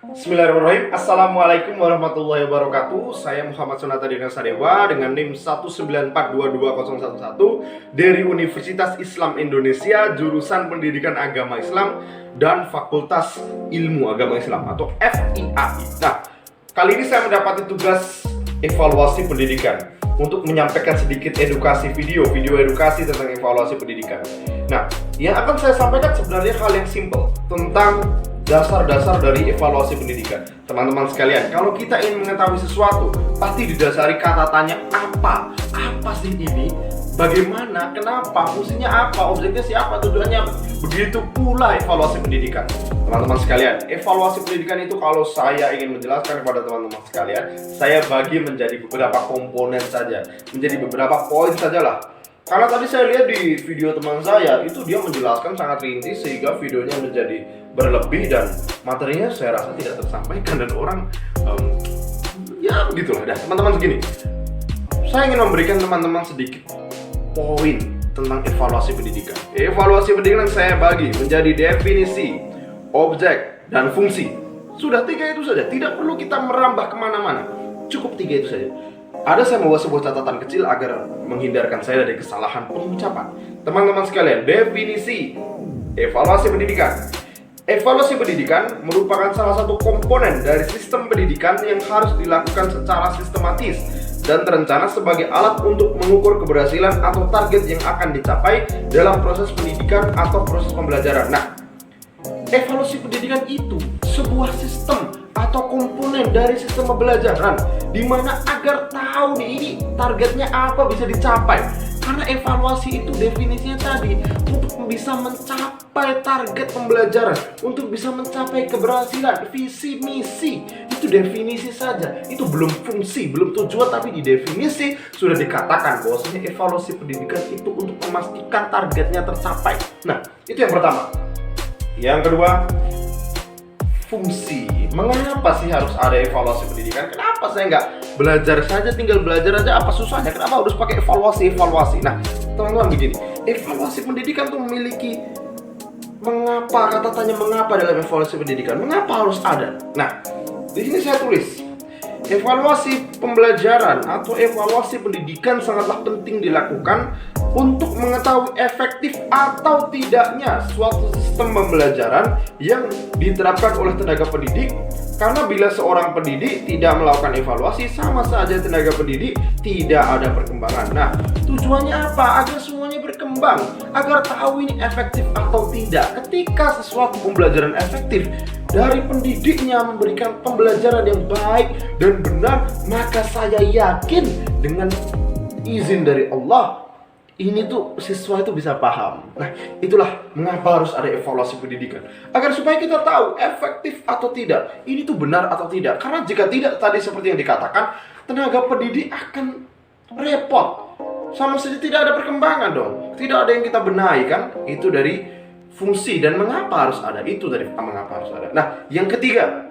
Bismillahirrahmanirrahim. Assalamualaikum warahmatullahi wabarakatuh. Saya Muhammad Sonata Dina Sadewa dengan NIM 194220111 dari Universitas Islam Indonesia, jurusan Pendidikan Agama Islam dan Fakultas Ilmu Agama Islam atau FIAI. Nah, kali ini saya mendapati tugas evaluasi pendidikan untuk menyampaikan sedikit video edukasi tentang evaluasi pendidikan. Nah, yang akan saya sampaikan sebenarnya hal yang simple tentang dasar-dasar dari evaluasi pendidikan. Teman-teman sekalian, kalau kita ingin mengetahui sesuatu, pasti didasari kata tanya apa? Apa sih ini? Bagaimana? Kenapa? Fungsinya apa? Objeknya siapa? Tujuannya apa? Begitu pula evaluasi pendidikan. Teman-teman sekalian, evaluasi pendidikan itu kalau saya ingin menjelaskan kepada teman-teman sekalian, saya bagi menjadi beberapa komponen saja, menjadi beberapa poin sajalah. Karena tadi saya lihat di video teman saya, itu dia menjelaskan sangat rinci sehingga videonya menjadi berlebih dan materinya saya rasa tidak tersampaikan dan orang ya begitulah. Dah, teman-teman segini. Saya ingin memberikan teman-teman sedikit poin tentang evaluasi pendidikan. Evaluasi pendidikan saya bagi menjadi definisi, objek, dan fungsi. Sudah 3 itu saja, tidak perlu kita merambah kemana-mana. Cukup 3 itu saja. Ada saya membuat sebuah catatan kecil agar menghindarkan saya dari kesalahan pengucapan. Teman-teman sekalian, definisi evaluasi pendidikan. Evaluasi pendidikan merupakan salah satu komponen dari sistem pendidikan yang harus dilakukan secara sistematis dan terencana sebagai alat untuk mengukur keberhasilan atau target yang akan dicapai dalam proses pendidikan atau proses pembelajaran. Nah, evaluasi pendidikan itu sebuah sistem atau komponen dari sistem pembelajaran di mana agar tahu nih ini targetnya apa bisa dicapai. Karena evaluasi itu definisinya tadi untuk bisa mencapai target pembelajaran, untuk bisa mencapai keberhasilan, visi misi. Itu definisi saja. Itu belum fungsi, belum tujuan, tapi di definisi sudah dikatakan bahwasanya evaluasi pendidikan itu untuk memastikan targetnya tercapai. Nah, itu yang pertama. Yang kedua, fungsi. Mengapa sih harus ada evaluasi pendidikan? Kenapa saya nggak belajar saja, tinggal belajar aja, apa susahnya? Kenapa harus pakai evaluasi? Nah, teman-teman begini, evaluasi pendidikan tuh memiliki mengapa, kata tanya mengapa dalam evaluasi pendidikan. Mengapa harus ada? Nah, di sini saya tulis evaluasi pembelajaran atau evaluasi pendidikan sangatlah penting dilakukan untuk mengetahui efektif atau tidaknya suatu sistem pembelajaran yang diterapkan oleh tenaga pendidik. Karena bila seorang pendidik tidak melakukan evaluasi, sama saja tenaga pendidik tidak ada perkembangan. Nah, tujuannya apa? Agar semuanya berkembang, agar tahu ini efektif atau tidak. Ketika sesuatu pembelajaran efektif dari pendidiknya memberikan pembelajaran yang baik dan benar, maka saya yakin dengan izin dari Allah, ini tuh siswa itu bisa paham. Nah, itulah mengapa harus ada evaluasi pendidikan, agar supaya kita tahu efektif atau tidak, ini tuh benar atau tidak. Karena jika tidak, tadi seperti yang dikatakan, tenaga pendidik akan repot, sama saja tidak ada perkembangan dong. Tidak ada yang kita benahi kan. Itu dari fungsi dan mengapa harus ada. Itu dari mengapa harus ada. Nah, yang ketiga,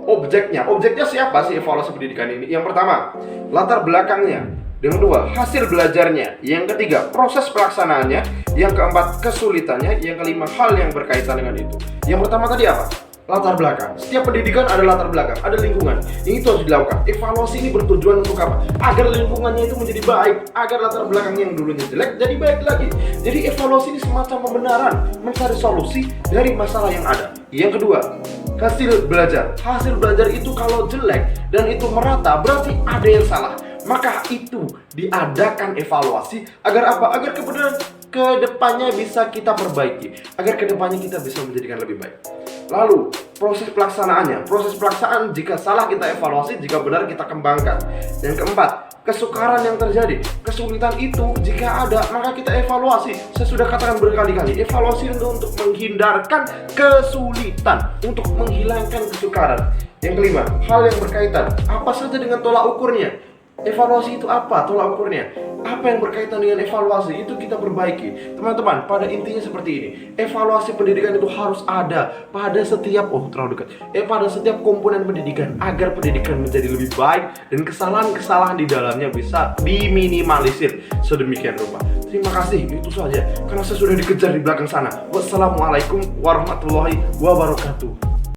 objeknya. Objeknya siapa sih evaluasi pendidikan ini? Yang pertama, latar belakangnya. Yang kedua, hasil belajarnya. Yang ketiga, proses pelaksanaannya. Yang keempat, kesulitannya. Yang kelima, hal yang berkaitan dengan itu. Yang pertama tadi apa? Latar belakang. Setiap pendidikan ada latar belakang, ada lingkungan. Ini itu harus dilakukan. Evaluasi ini bertujuan untuk apa? Agar lingkungannya itu menjadi baik, agar latar belakangnya yang dulunya jelek jadi baik lagi. Jadi evaluasi ini semacam pembenaran, mencari solusi dari masalah yang ada. Yang kedua, hasil belajar. Hasil belajar itu kalau jelek dan itu merata, berarti ada yang salah. Maka itu diadakan evaluasi agar apa? Agar kedepannya bisa kita perbaiki, agar kedepannya kita bisa menjadikan lebih baik. Lalu proses pelaksanaannya. Proses pelaksanaan jika salah kita evaluasi, jika benar kita kembangkan. Yang keempat, kesukaran yang terjadi. Kesulitan itu jika ada, maka kita evaluasi. Saya sudah katakan berkali-kali, evaluasi untuk menghindarkan kesulitan, untuk menghilangkan kesukaran. Yang kelima, hal yang berkaitan. Apa saja dengan tolak ukurnya? Evaluasi itu apa? Tolak ukurnya. Apa yang berkaitan dengan evaluasi itu kita perbaiki. Teman-teman, pada intinya seperti ini. Evaluasi pendidikan itu harus ada pada setiap pada setiap komponen pendidikan agar pendidikan menjadi lebih baik dan kesalahan-kesalahan di dalamnya bisa diminimalisir sedemikian rupa. Terima kasih, itu saja. Karena saya sudah dikejar di belakang sana. Wassalamualaikum warahmatullahi wabarakatuh.